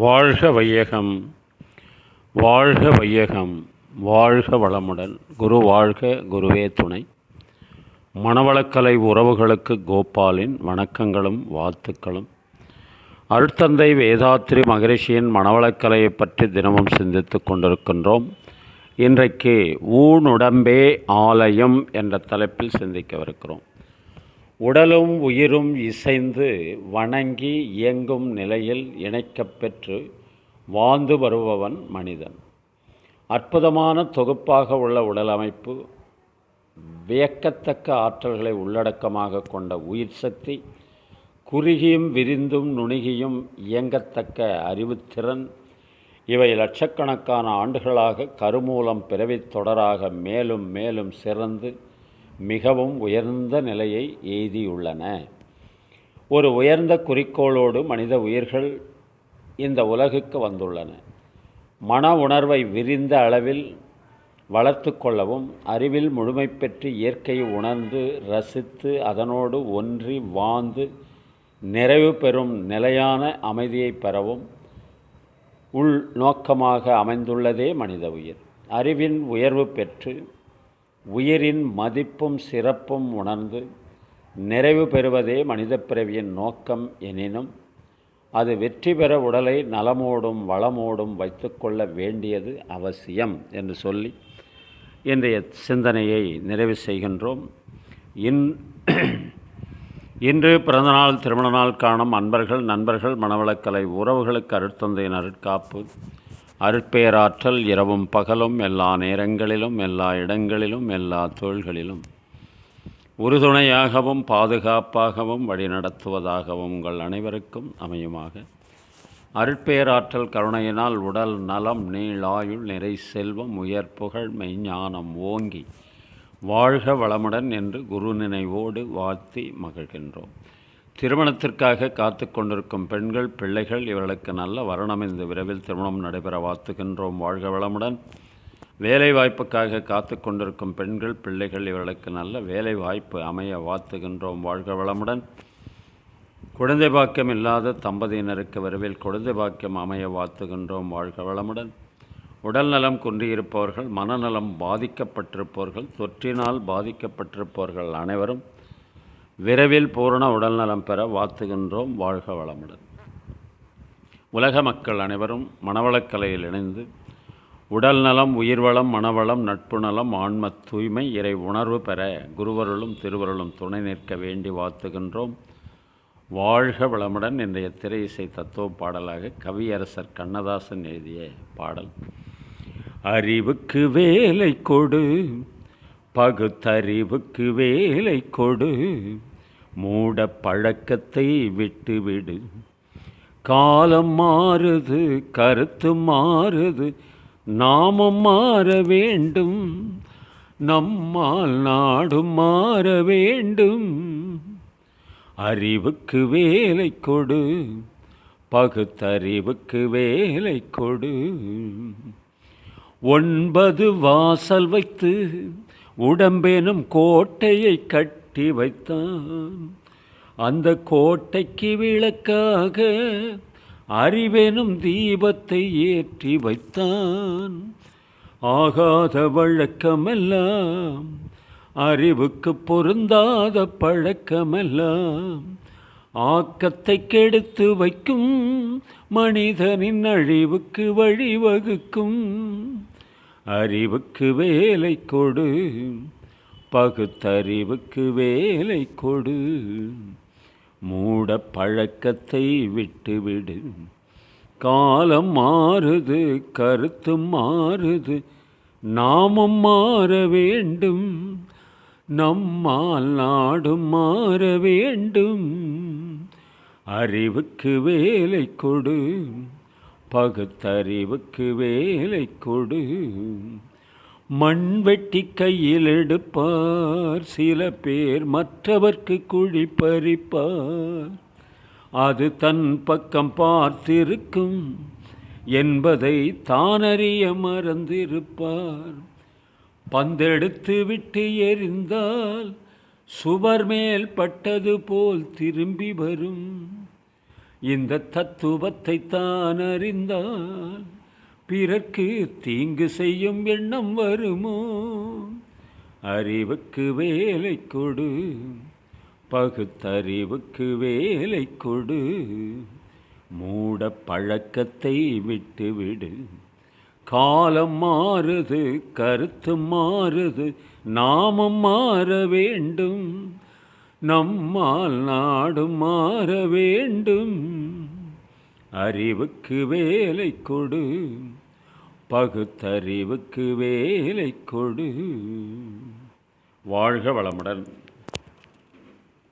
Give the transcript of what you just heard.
வாழ்க வையகம், வாழ்க வையகம், வாழ்க வளமுடன். குரு வாழ்க, குருவே துணை. மனவளக்கலை உறவுகளுக்கு கோபாலின் வணக்கங்களும் வாழ்த்துக்களும். அருட்தந்தை வேதாத்ரி மகரிஷியின் மனவளக்கலையை பற்றி தினமும் சிந்தித்து கொண்டிருக்கின்றோம். இன்றைக்கு ஊனுடம்பே ஆலயம் என்ற தலைப்பில் சிந்திக்கவிருக்கிறோம். உடலும் உயிரும் இசைந்து வணங்கி இயங்கும் நிலையில் இணைக்கப்பெற்று வாழ்ந்து வருபவன் மனிதன். அற்புதமான தொகுப்பாக உள்ள உடல் அமைப்பு, வியக்கத்தக்க ஆற்றல்களை உள்ளடக்கமாக கொண்ட உயிர் சக்தி, குறுகியும் விரிந்தும் நுணுகியும் இயங்கத்தக்க அறிவுத்திறன், இவை லட்சக்கணக்கான ஆண்டுகளாக கருமூலம் பிறவித் தொடராக மேலும் மேலும் சிறந்து மிகவும் உயர்ந்த நிலையை எய்தியுள்ளன. ஒரு உயர்ந்த குறிக்கோளோடு மனித உயிர்கள் இந்த உலகுக்கு வந்துள்ளன. மன உணர்வை விரிந்த அளவில் வளர்த்து கொள்ளவும், அறிவில் முழுமை பெற்று இயற்கையை உணர்ந்து ரசித்து அதனோடு ஒன்றி வாழ்ந்து நிறைவு பெறும் நிலையான அமைதியை பெறவும் உள் நோக்கமாக அமைந்துள்ளதே மனித உயிர். அறிவின் உயர்வு பெற்று உயிரின் மதிப்பும் சிறப்பும் உணர்ந்து நிறைவு பெறுவதே மனித பிறவியின் நோக்கம் எனினும், அது வெற்றி பெற உடலை நலமோடும் வளமோடும் வைத்து கொள்ள வேண்டியது அவசியம் என்று சொல்லி இன்றைய சிந்தனையை நிறைவு செய்கின்றோம். இன்று பிறந்தநாள், திருமண நாள் காணும் அன்பர்கள், நண்பர்கள், மனவளக்கலை உறவுகளுக்கு அருட்தந்தையின் அருட்காப்பு, அருட்பேராற்றல் இரவும் பகலும் எல்லா நேரங்களிலும் எல்லா இடங்களிலும் எல்லா தொழில்களிலும் உறுதுணையாகவும் பாதுகாப்பாகவும் வழிநடத்துவதாகவும் உங்கள் அனைவருக்கும் அமையுமாக. அருட்பேராற்றல் கருணையினால் உடல் நலம், நீளாயுள், நிறை செல்வம், உயர் புகழ், மெய்ஞானம் ஓங்கி வாழ்க வளமுடன் என்று குரு நினைவோடு வாழ்த்தி மகிழ்கின்றோம். திருமணத்திற்காக காத்து கொண்டிருக்கும் பெண்கள், பிள்ளைகள், இவர்களுக்கு நல்ல வருணமைந்து விரைவில் திருமணம் நடைபெற வாழ்த்துகின்றோம். வாழ்க வளமுடன். வேலை வாய்ப்புக்காக காத்து கொண்டிருக்கும் பெண்கள், பிள்ளைகள், இவர்களுக்கு நல்ல வேலை வாய்ப்பு அமைய வாழ்த்துகின்றோம். வாழ்க வளமுடன். குழந்தை பாக்கியம் இல்லாத தம்பதியினருக்கு விரைவில் குழந்தை பாக்கியம் அமைய வாழ்த்துகின்றோம். வாழ்க வளமுடன். உடல் நலம் குன்றியிருப்பவர்கள், மனநலம் பாதிக்கப்பட்டிருப்பவர்கள், தொற்றினால் பாதிக்கப்பட்டிருப்பவர்கள் அனைவரும் விரைவில் பூரண உடல் நலம் பெற வாழ்த்துகின்றோம். வாழ்க வளமுடன். உலக மக்கள் அனைவரும் மனவளக்கலையில் இணைந்து உடல் நலம், உயிர்வளம், மனவளம், நட்பு நலம், ஆன்ம தூய்மை, இறை உணர்வு பெற குருவருளும் திருவருளும் துணை நிற்க வேண்டி வாழ்த்துகின்றோம். வாழ்க வளமுடன். இன்றைய திரை இசை தத்துவ பாடலாக கவியரசர் கண்ணதாசன் எழுதிய பாடல். அறிவுக்கு வேலை கொடு, பகுத்தறிவுக்கு வேலை கொடு, மூட பழக்கத்தை விட்டுவிடு. காலம் மாறுது, கருத்து மாறுது, நாமும் மாற வேண்டும், நம்மால் நாடும் மாற வேண்டும். அறிவுக்கு வேலை கொடு, பகுத்தறிவுக்கு வேலை கொடு. 9 வாசல் வைத்து உடம்பெனும் கோட்டையை கட்டி வைத்தான். அந்த கோட்டைக்கு விளக்காக அறிவெனும் தீபத்தை ஏற்றி வைத்தான். ஆகாத வழக்கமெல்லாம், அறிவுக்கு பொருந்தாத பழக்கமெல்லாம் ஆக்கத்தை கெடுத்து வைக்கும், மனிதனின் அழிவுக்கு வழிவகுக்கும். அறிவுக்கு வேலை கொடு, பகுத்தறிவுக்கு வேலை கொடு, மூட பழக்கத்தை விட்டுவிடு. காலம் மாறுது, கருத்து மாறுது, நாமும் மாற வேண்டும், நம்மால் நாடும் மாற வேண்டும். அறிவுக்கு வேலை கொடு, பகுத்தறிவுக்கு வேலை கொடு. மண் வெட்டி கையில் எடுப்பார் சில பேர், மற்றவர்க்கு குழி பறிப்பார். அது தன் பக்கம் பார்த்திருக்கும் என்பதை தானறிய மறந்திருப்பார். பந்தெடுத்து விட்டு எறிந்தால் சுவர் மேல் பட்டது போல் திரும்பி வரும். இந்த தத்துவத்தை தான் அறிந்தால் பிறர்க்கு தீங்கு செய்யும் எண்ணம் வருமோ? அறிவுக்கு வேலை கொடு, பகுத்தறிவுக்கு வேலை கொடு, மூட பழக்கத்தை விட்டுவிடு. காலம் மாறுது, கருத்து மாறுது, நாமும் மாற வேண்டும். நம்மால் நாடும் மாற வேண்டும். அறிவுக்கு வேலை கொடு, பகுத்தறிவுக்கு வேலை கொடு. வாழ்க வளமுடன்.